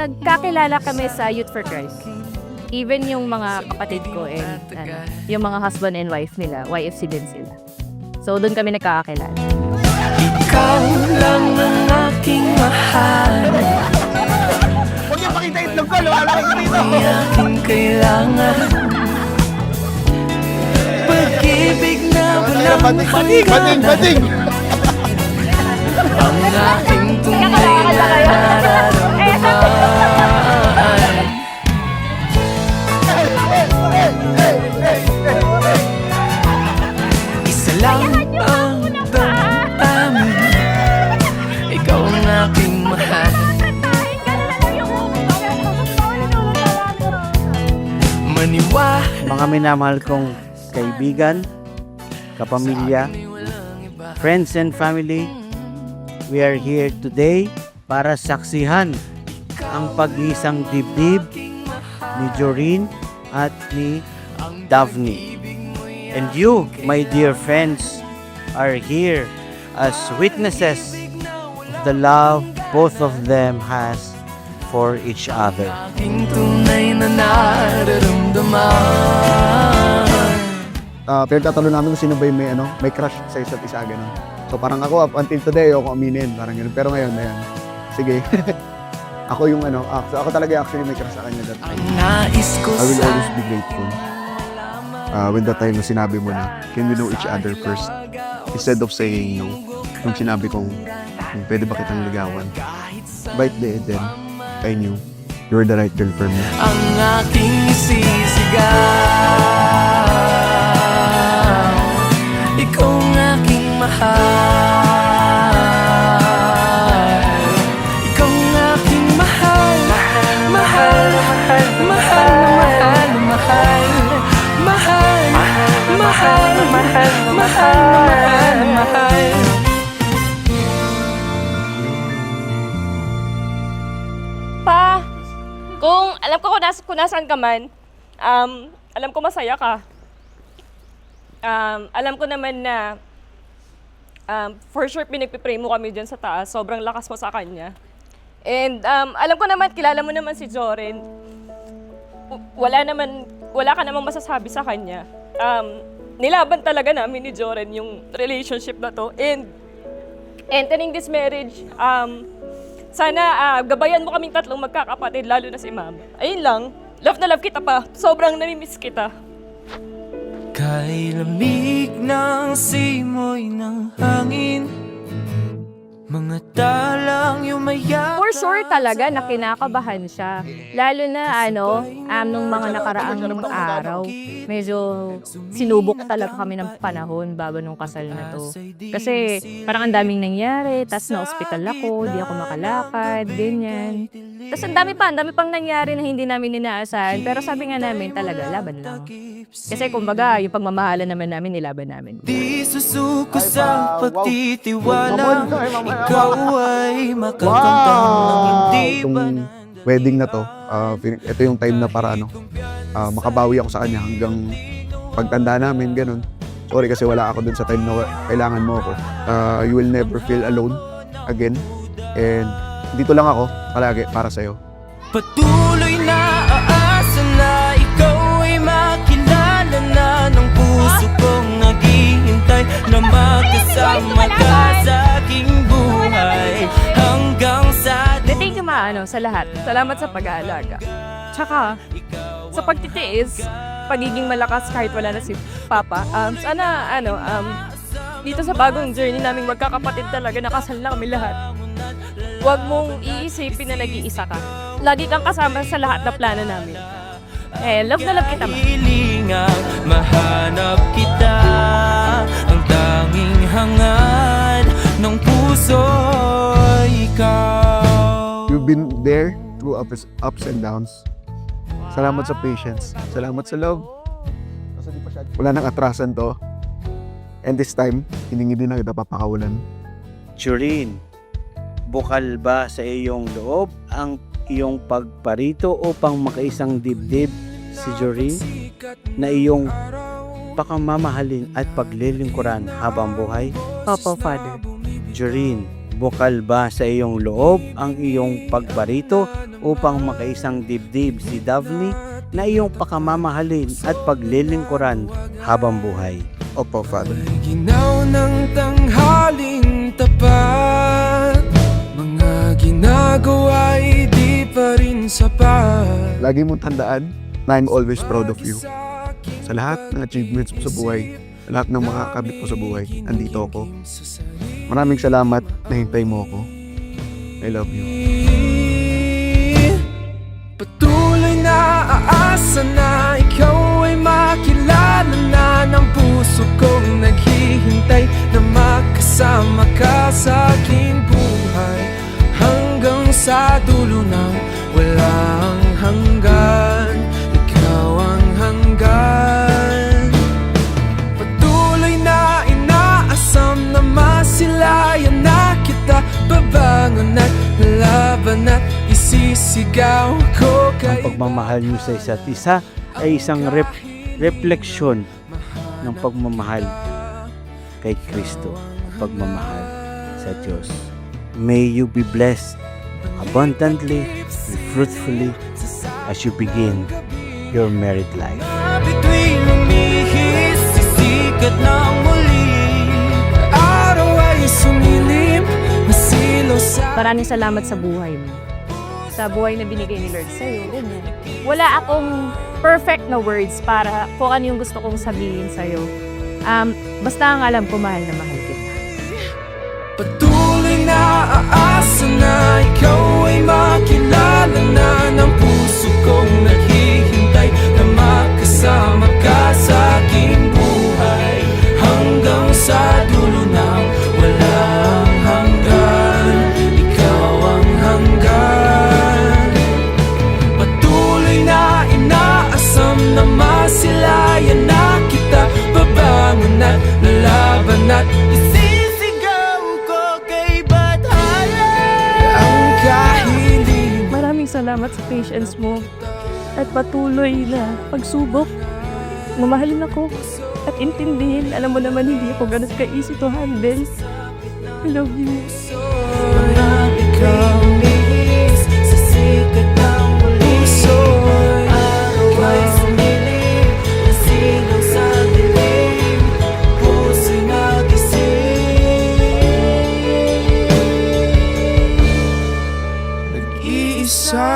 nagkakilala kami sa Youth for Christ. Even yung mga kapatid ko and yung mga husband and wife nila, YFC din sila. So doon kami nagkakakilala. Ikaw lang ang aking mahal. Huwag niyo pakita itlog ko, lumalaki ko rito. Ang aking kailangan. Pag-ibig na walang hanggan. Bading! Ang aking tunay na nararamdaman. Isa lang ang damdamin. Ikaw ang aking mahal. Maniwala. Mga minamahal kong kaibigan, kapamilya, friends and family, we are here today para saksihan ang pag-iisang dibdib ni Joreen at ni Daphne. And you, my dear friends, are here as witnesses of the love both of them has for each other. Aking tunay na nararamdaman. Pinagtatanong namin kung sino ba yung may crush sa isa't isa, gano'n. So parang ako, up until today, ako aminin, parang gano'n. Pero ngayon, ayan, sige. Ako yung ako talaga actually may crush sa kanya. That Ang nais ko I will sa always be grateful. When that time na sinabi mo na, can we know each other first? Instead of saying no, nung sinabi kong, pwede ba kitang ligawan? Right there, then, I knew you were the right girl for me. ang aking sisigaw. Ikaw ang aking mahal. Ikaw ang aking mahal. Mahal, mahal, mahal, mahal, mahal. Mahal, mahal, mahal, mahal, mahal. Pa, kung alam ko kung nasaan ka man, alam ko masaya ka. Alam ko naman na for sure pinagpipray mo kami dyan sa taas. Sobrang lakas mo sa kanya. And alam ko naman, kilala mo naman si Joren. Wala ka namang masasabi sa kanya. Nilaban talaga namin ni Joren yung relationship na to. And entering this marriage, sana gabayan mo kaming tatlong magkakapatid, lalo na si Mama. Ayun lang. Love na love kita pa. Sobrang namimiss kita. Kay lamig ng simoy ng hangin, mga talang yumayak. For sure talaga na kinakabahan siya. Lalo na nung mga nakaraang araw, medyo sinubok talaga kami ng panahon bago nung kasal na to. Kasi parang ang daming nangyari, tas na-hospital ako, di ako makalakad, ganyan. Tas ang dami pang nangyari na hindi namin inaasahan. Pero sabi nga namin talaga, laban lang. Kasi kumbaga, yung pagmamahalan naman namin, nilaban namin. Di susuko sa pagtitiwala. Ikaw ay makakanta ng hindi ba Itong wedding na to, ito yung time na para makabawi ako sa kanya hanggang pagtanda namin, ganun. Sorry kasi wala ako dun sa time na kailangan mo ako. You will never feel alone again. And dito lang ako palagi para sa'yo. Patuloy na aasa na ikaw ay makilala na ng puso kong naghihintay na magkasama ka sa aking buhay hanggang sa Thank you sa lahat. Salamat sa pag-aalaga. Tsaka, sa pagtitiis, pagiging malakas kahit wala na si Papa. Sana, dito sa bagong journey naming magkakapatid talaga, nakasal na kami lahat. Huwag mong iisipin na nag-iisa ka. Lagi kang kasama sa lahat na plano namin. Love na love kita, Ma. hilingang mahanap kita, ang tanging hangad ng puso ikaw. You've been there through ups and downs. Salamat sa patience. Salamat sa love. Wala nang atrasan to. And this time, hindi na kita papakawalan. Joreen, bukal ba sa iyong loob ang iyong pagparito upang makaisang dibdib si Joreen na iyong pakamamahalin at paglilingkuran habang buhay? Opo, Father. Joreen, Bukal ba sa iyong loob ang iyong pagbarito upang makaisang dibdib si Daphne na iyong pakamamahalin at paglilingkuran habang buhay? Opo, Father. Ginaw ng tanghaling tapat, mga ginagawa'y di pa rin sapat. Lagi mong tandaan na I'm always proud of you. Sa lahat ng achievements mo sa buhay, sa lahat ng mga kabit mo sa buhay, andito ako. Maraming salamat na hintay mo ako. I love you. Patuloy na aasa na ikaw ay makilala na ng puso kong naghihintay na makasama ka sa aking buhay hanggang sa dulo ng walang hanggan. Ikaw ang hanggan. Patuloy na inaasam na masilayan na kita, babangon at lalaban at isisigaw ko Ang kay pagmamahal niyo sa isa't isa ay isang refleksyon ng pagmamahal kay Kristo, pagmamahal sa Diyos. May you be blessed abundantly and fruitfully as you begin your married life. bituin lumihis, sisikat ng muli. Araw ay sumilim, masilaw sa Maraming salamat sa buhay mo. Sa buhay na binigay ni Lord sa'yo. Ganyan. Wala akong perfect na words para kung ano yung gusto kong sabihin sa'yo. Basta ang alam ko, mahal na mahal kita. patuloy na aasa na ikaw ay makilala na ng puso kong naghihintay na makasama ka sa aking buhay hanggang sa dulo ng walang hanggan. Ikaw ang hanggan. Patuloy na inaasam na masilayan na kita, babangon at lalaban at isisigaw ko kay Bathala ang kahiling. Maraming salamat sa patience mo at patuloy na pagsubok. Mamahalin ako at intindihin. Alam mo naman, hindi ako ganun ka-easy to handle. I love you. Mga ikaw nis sa sikat ng puso'y araw ay sumilim, nasilaw sa dilim, puso'y nagising. Nag-iisa